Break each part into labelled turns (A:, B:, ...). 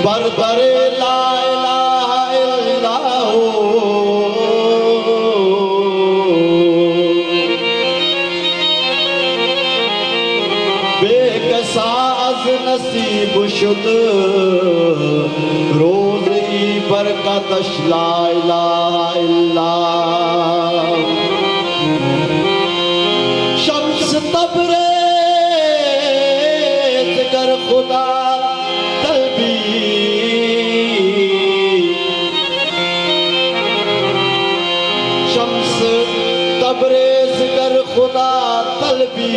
A: बरदरे ला इलाहा इल्लल्लाह बेकसा अज नसीब शुद रोज ई बरकतश ला इलाहा इल्लल्लाह शम्स तबरेज कर खुदा तलबी शम्स तबरेज कर खुदा तलबी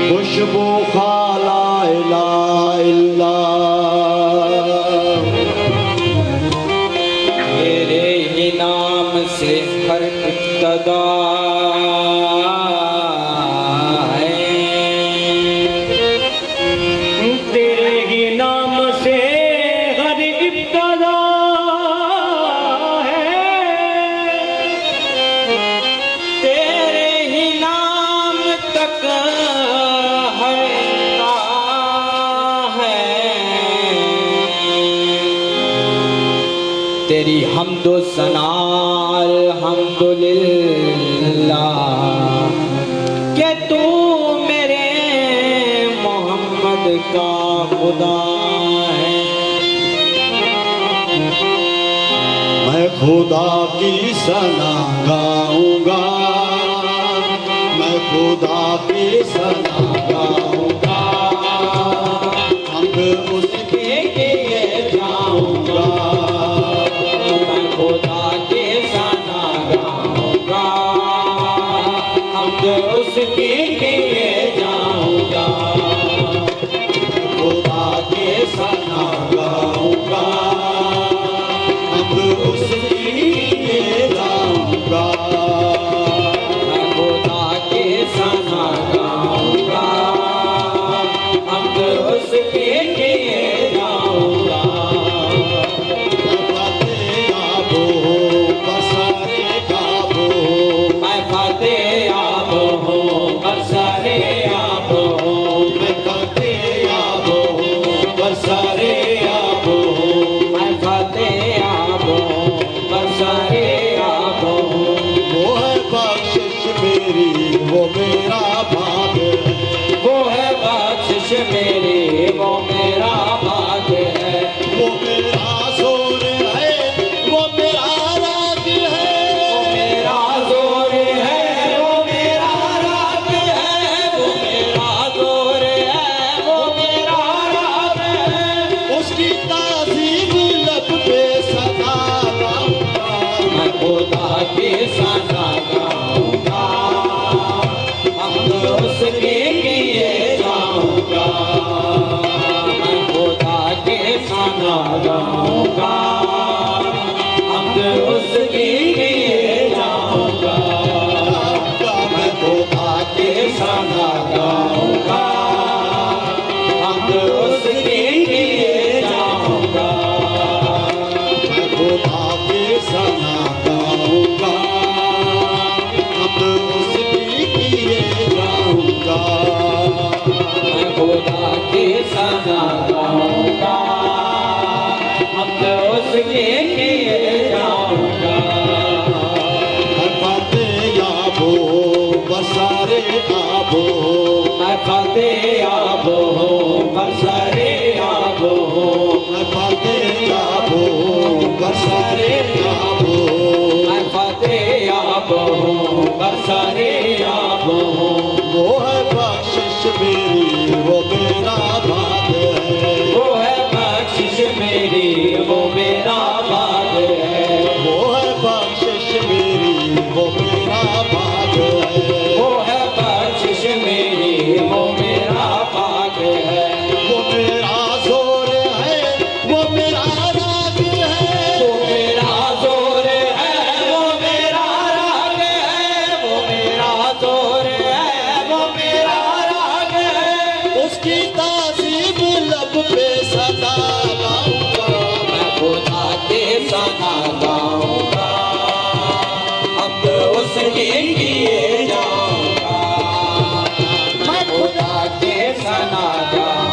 A: खुशबू खाला इलाहा इल्लल्लाह
B: तेरे ही नाम से हर इब्तदा है, तेरे ही नाम से हर इब्तदा है, तेरे ही नाम तक हर इंतहा है। तेरी हम्दो सना अल्हम्दुलिल्लाह कि तू मेरे मोहम्मद का खुदा है।
A: मैं खुदा की सना गाऊंगा, मैं खुदा की सना गाऊंगा, हम उसके लिए जाऊंगा।
B: मैं खुदा की सना गाऊंगा, हम उसके लिए जाऊंगा।
A: खुदा की सना गाऊंगा, हम उसके लिए जाऊंगा।
B: मैं खुदा की सना गाऊंगा, हम उसके लिए जाऊंगा। मैं फतेह याब हूँ बरसरे याब हूँ,
A: मैं फतेह याब हूँ बरसरे याब हूँ।
B: मैं फतेह याब हूँ बरसरे याब हूँ।
A: वो है बख्शिश मेरी वो मेरा भाग है,
B: वो है बख्शिश मेरी वो मेरा भाग है।
A: वो मेरा जोर है वो मेरा राग है,
B: वो मेरा जोर है वो मेरा राग है, वो मेरा जोर है वो मेरा राग है।
A: उसकी ताज़ीम लब पे सदा गाऊंगा।
B: मैं खुदा की सना गाऊंगा, हम उसके लिए जाऊंगा। मैं खुदा की सना गाऊंगा, हम उसके लिए जाऊंगा। मैं खुदा की सना गाऊंगा, हम उसके लिए जाऊंगा।
A: मैं खुदा की सना गाऊंगा, अब उसकी किए जाऊंगा।
B: मैं खुदा की सना गाऊंगा, हम उसके लिए जाऊंगा।
A: मैं फतेह याब हूँ बरसरे याब हूँ।
B: मैं फतेह याब हूँ बरसरे याब हूँ।
A: मैं फतेह याब हूँ बरसरे याब हूँ।
B: मैं फतेह याब हूँ बरसरे याब हूँ।
A: वो है बख्शिश मेरी वो मेरा भाग है,
B: वो है बख्शिश मेरी वो मेरा भाग है।
A: वो है बख्शिश मेरी वो मेरा भाग है।
B: वो है बख्शिश मेरी वो मेरा भाग है।
A: वो मेरा जोर है वो मेरा राग है,
B: वो मेरा जोर है वो मेरा राग है, वो मेरा जोर है वो मेरा राग है।
A: उसकी ताज़ीम लब पे सदा गाऊंगा।
B: मैं खुदा के सना गाऊंगा, अब उसके लिए जाऊंगा। मैं खुदा के सना गाऊंगा,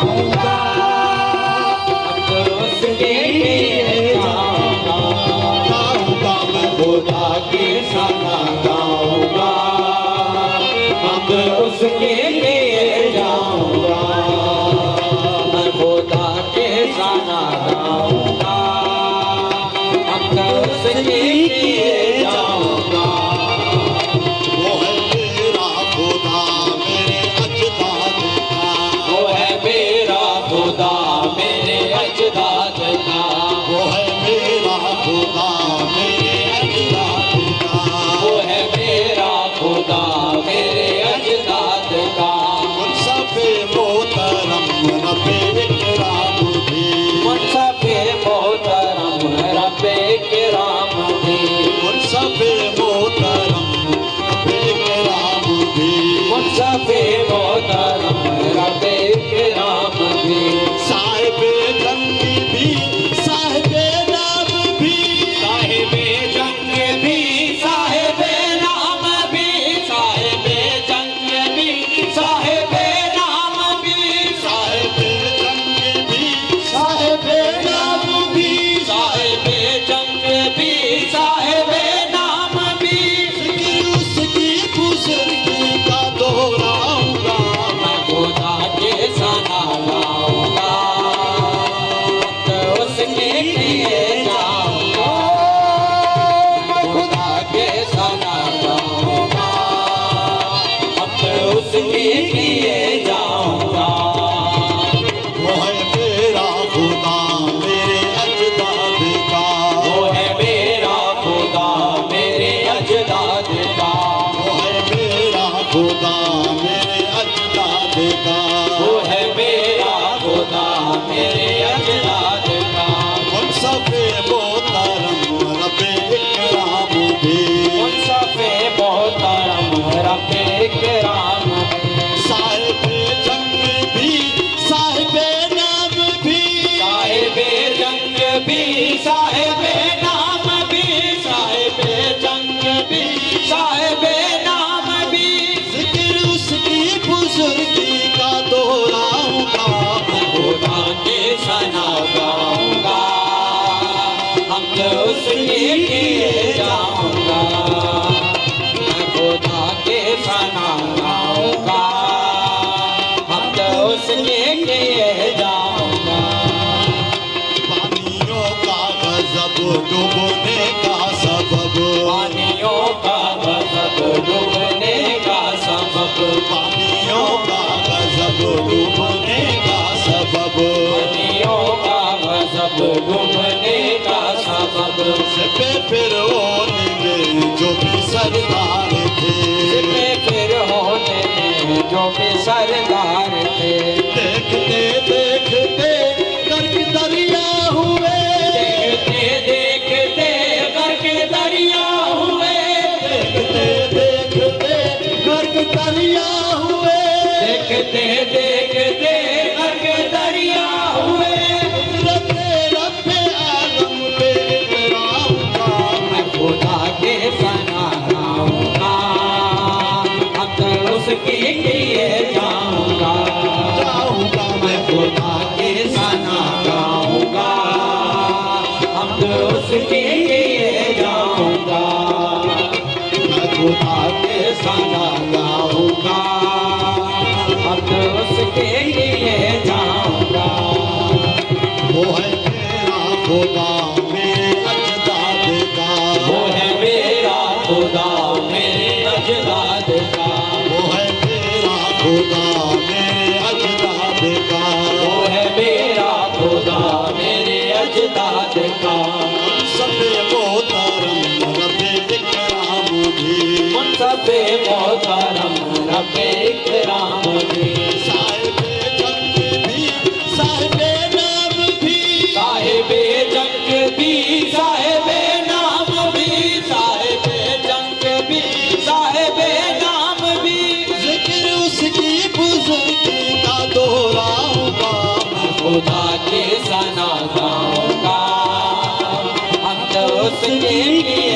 A: मुनसफे मोहतरम रब्बे इकराम भी
B: मुनसफे मोहतरम रब्बे किराम भी
A: मुनसफे मोहतरम रब्बे इकराम भी
B: मुनसफे मोहतरम रब्बे किराम भी
A: साहिबे जंगी भी साहिबे नाम भी
B: साहिबे जंग भी साहिबे नाम भी साहिबे जंग भी साहिबे नाम भी
A: साहिबे जंगी भी साहिबे नाम भी
B: साहिबे जंग भी साहिबे नाम भी
A: जिक्र उसकी बुजुर्गी का दोहराऊंगा
B: मैं खुदा के सना गाऊंगा तो उसके लिए जाऊंगा मैं खुदा के सना गाऊंगा अब तो उसके लिए जाऊंगा
A: वो है मेरा खुदा मेरे अजदाद का
B: वो है मेरा खुदा मेरे अजदाद का
A: वो है मेरा खुदा मेरे अजदाद का
B: वो है मेरा खुदा मेरे अजदाद का
A: मुनसफे मोहतरम रब्बे इकराम भी
B: मुनसफे मोहतरम रब्बे किराम
A: साहिबे जंग भी साहिबे नाम भी
B: साहिबे जंग भी साहिबे नाम भी साहिबे जंग भी साहिबे नाम भी
A: जिक्र उसकी बुजुर्गी का दोहराऊंगा
B: खुदा के सना गाऊंगा हम तो उसके लिए जाऊंगा मैं खुदा के सना गाऊंगा हम तो उसके लिए जाऊंगा
A: पानियों का गजब डूबने का सबब
B: पानियों का गजब डूबने का सबब
A: पानियों का गजब डूबने का सबब
B: पानियों का गजब डूबने का सबब
A: से पे फिर होने में जो भी सरदार थे
B: जितने फिर होने में जो भी सरदार थे
A: देखते देखते गर्क दरिया हुए
B: देखते देखते गर्क दरिया हुए
A: देखते देखते गर्क दरिया हुए
B: देखते देखते गर्क दरिया हुए
A: रब्बे रब्बे आलम पे इकराम का
B: मैं खुदा के सना गाऊंगा अब तो उसके लिए जाऊंगा
A: जाऊंगा मैं
B: खुदा के सना गाऊंगा अब तो उसके लिए जाऊंगा
A: मैं खुदा
B: के सना गाऊंगा अब तो उसके लिए जाऊंगा
A: वो है मेरा खुदा मेरे अजदाद का
B: वो है मेरा खुदा मेरे अजदाद का
A: वो है मेरा खुदा मेरे अजदाद का
B: वो है मेरा खुदा मेरे अजदाद का
A: सबे मोहतरम रब्बे इकराम भी
B: मुनसफे मोहतरम रब्बे किराम भी
A: साहिबे जंग भी साहिबे नाम भी
B: साहिबे जंग भी साहिबे नाम भी साहिबे जंग भी साहिबे नाम भी
A: जिक्र उसकी बुजुर्गी का दोहराऊंगा
B: खुदा के सना गाऊंगा हम तो उसके लिए